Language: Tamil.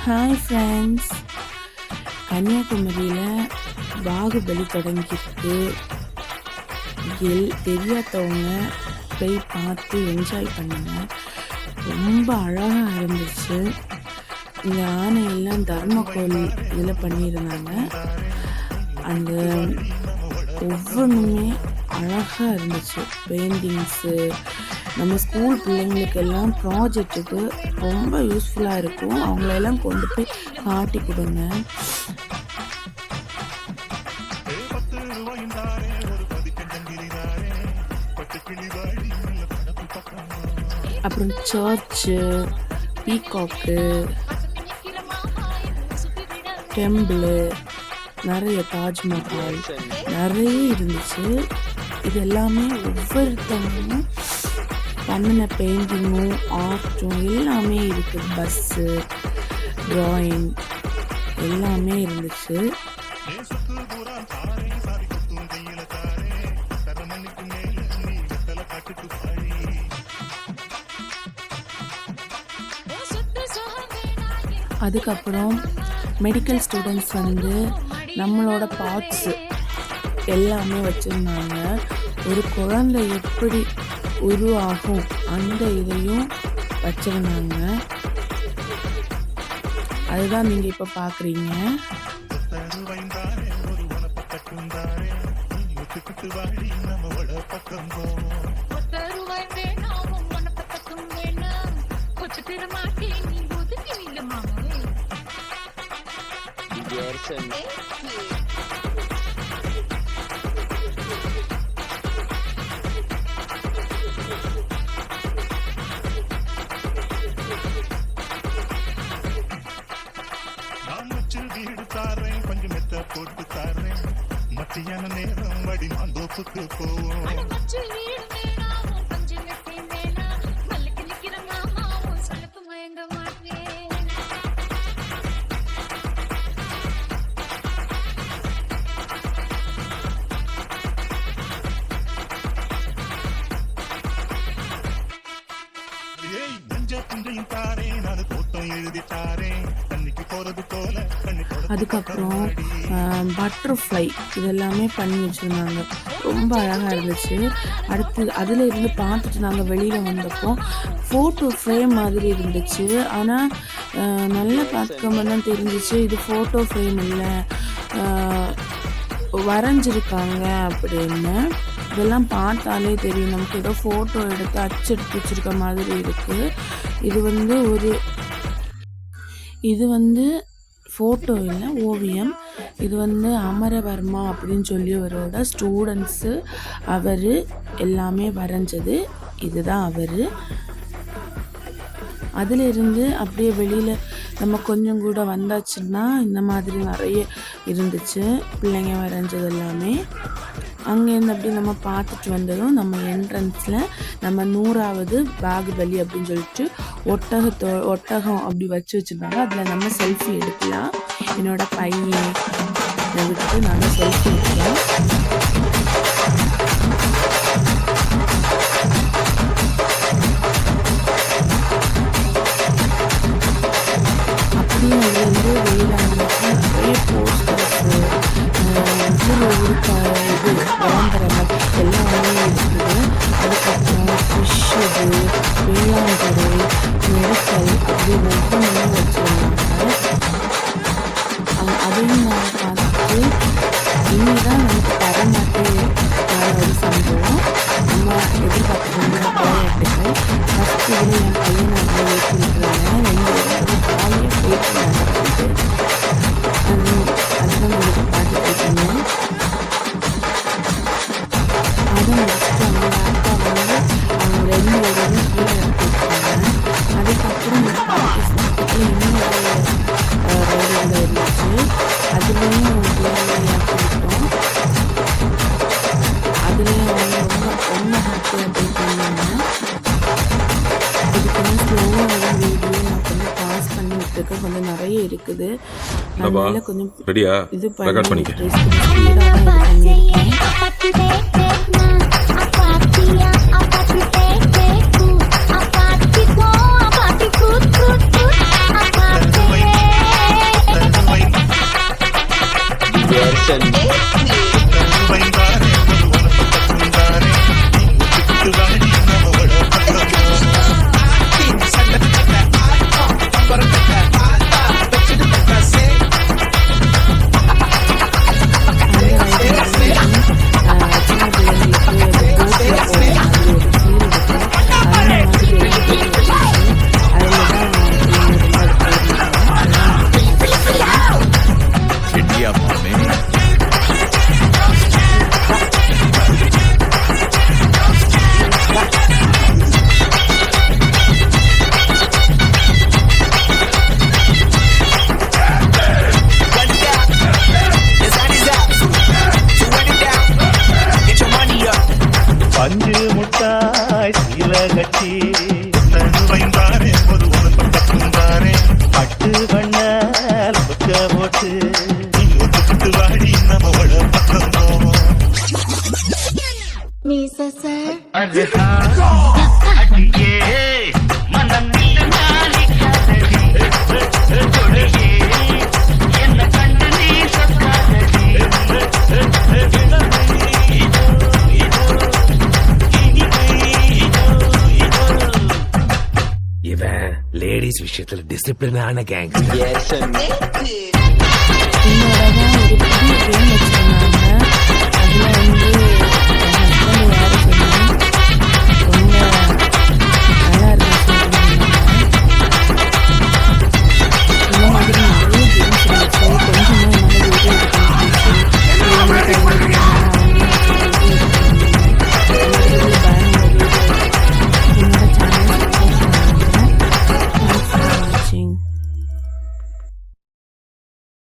ஹாய் ஃப்ரெண்ட்ஸ், கன்னியாகுமரியில் பாகுபலி தொடங்கியிருக்கு. தெரியாதவங்க போய் பார்த்து என்ஜாய் பண்ணுங்க. ரொம்ப அழகாக இருந்துச்சு. இந்த ஆணையெல்லாம் தர்மக்கோல் இதில் பண்ணியிருந்தாங்க. அந்த ஒவ்வொன்றுமே அழகாக இருந்துச்சு. பெயிண்டிங்ஸு நம்ம ஸ்கூல் பிள்ளைங்களுக்கெல்லாம் ப்ராஜெக்ட்டுக்கு ரொம்ப யூஸ்ஃபுல்லாக இருக்கும். அவங்களெல்லாம் கொண்டு போய் காட்டி கொடுங்க. அப்புறம் சர்ச்சு, பீகாக்கு, டெம்பிள், நிறைய தாஜ்மஹால் நிறைய இருந்துச்சு. இது எல்லாமே ஒவ்வொருத்தவங்களும் பண்ணின பெயிண்டிங்கும் ஆர்ட்டும் எல்லாமே இருக்குது. பஸ்ஸு, ட்ராயிங் எல்லாமே இருந்துச்சு. அதுக்கப்புறம் மெடிக்கல் ஸ்டூடெண்ட்ஸ் வந்து நம்மளோட பார்ட்ஸு எல்லாமே வச்சுருந்தாங்க. ஒரு குழந்தை எப்படி உருவாகும் அந்த இதையும் வச்சுருந்தாங்க. அதுதான் நீங்கள் இப்போ பார்க்குறீங்க. கொஞ்சம் மெத்த போட்டு தாரேன். மத்தியான நேரம் வடி மாந்தோப்புக்கு போவோம். அதுக்கப்புறம் பட்டர்ஃப்ளை இதெல்லாமே பண்ணி வச்சுருந்தாங்க. ரொம்ப அழகாக இருந்துச்சு. அடுத்து அதில் இருந்து பார்த்துட்டு நாங்கள் வெளியில் வந்தப்போ ஃபோட்டோ ஃப்ரேம் மாதிரி இருந்துச்சு. ஆனால் நல்லா பார்க்கும்போது தான் தெரிஞ்சிச்சு இது ஃபோட்டோ ஃப்ரேம் இல்லை, வரைஞ்சிருக்காங்க அப்படின்னு. இதெல்லாம் பார்த்தாலே தெரியும் நமக்கு ஏதோ ஃபோட்டோ எடுத்து அச்செடுத்து வச்சுருக்க மாதிரி இருக்குது. இது வந்து ஃபோட்டோ இல்லை, ஓவியம். இது வந்து அமரவர்மா அப்படின்னு சொல்லி அவரோட ஸ்டூடெண்ட்ஸு அவர் எல்லாமே வரைஞ்சது. இதுதான் அவர். அதிலிருந்து அப்படியே வெளியில் நம்ம கொஞ்சம் கூட வந்தாச்சுன்னா இந்த மாதிரி நிறைய இருந்துச்சு பிள்ளைங்க வரைஞ்சது எல்லாமே. அங்கேருந்து அப்படி நம்ம பார்த்துட்டு வந்ததும் நம்ம என்ட்ரன்ஸில் நம்ம 100வது பாகுபலி அப்படின்னு சொல்லிட்டு ஒட்டகம் அப்படி வச்சுருந்தாங்க. அதில் நம்ம செல்ஃபி எடுக்கலாம். என்னோட பையனை விட்டு நாங்கள் செல்ஃபி எடுக்கலாம். அப்படியே அதுலேருந்து வெளியில் நிறைய போஸ்டர்ஸு, இது விளம்பரங்கள் எல்லாமே இருக்குது. அதுக்கப்புறம் ஃபிஷ்ஷு, வேளாண்துறை, மெடிக்கல் அப்படி ஒவ்வொன்றும் வச்சுருந்தாங்க. அதையும் நாங்கள் பார்த்துட்டு இனிதான் நமக்கு தரமாட்டே ஒரு சம்பவம் நம்ம எதிர்பார்க்குற விளையாட்டுகள். ஃபஸ்ட்டு இதில் என் பையனை அதில் ஏற்றிருக்கிறாங்க. 2 ஜாலியாக போயிட்டு நடக்குது. அதுதான் உங்களுக்கு பார்த்துட்டு இருக்கீங்க. அதை முடிச்சுட்டு அவங்க அப்பா வந்து அவங்க 2 பேரையும் கீழே எடுத்துருக்காங்க. அதுக்கப்புறம் பக்கத்தில் இன்னொரு ரைடுகள் இருந்துச்சு. அதுலேயும் விளையாட்டுக்கிட்டோம். அதுலேயும் அவங்க ரொம்ப ஹாப்பியாக போய் பண்ணாங்க. இதுக்கு வந்து ஸ்லோவாக வரும் வீடியோ நான் கொஞ்சம் பாஸ் பண்ணி விட்டுருக்கேன். கொஞ்சம் நிறைய இருக்குது. அதனால கொஞ்சம் இது பண்ணி ஸ்பீடாக தான் பண்ணியிருக்கேன். பஞ்சு முட்டாய் சீல கட்டி நடுவைந்தானே ஒரு பக்கத்துந்தானே பட்டு பண்ண போட்டு ஒத்துக்கிட்டு வாடி நம்மளோட பக்கம் அடியே மனம் என்ன கண்டு நீ இவன் லேடிஸ் விஷயத்துல டிசிப்ளினான கேங். என்னோட ஒரு புதிய கேம்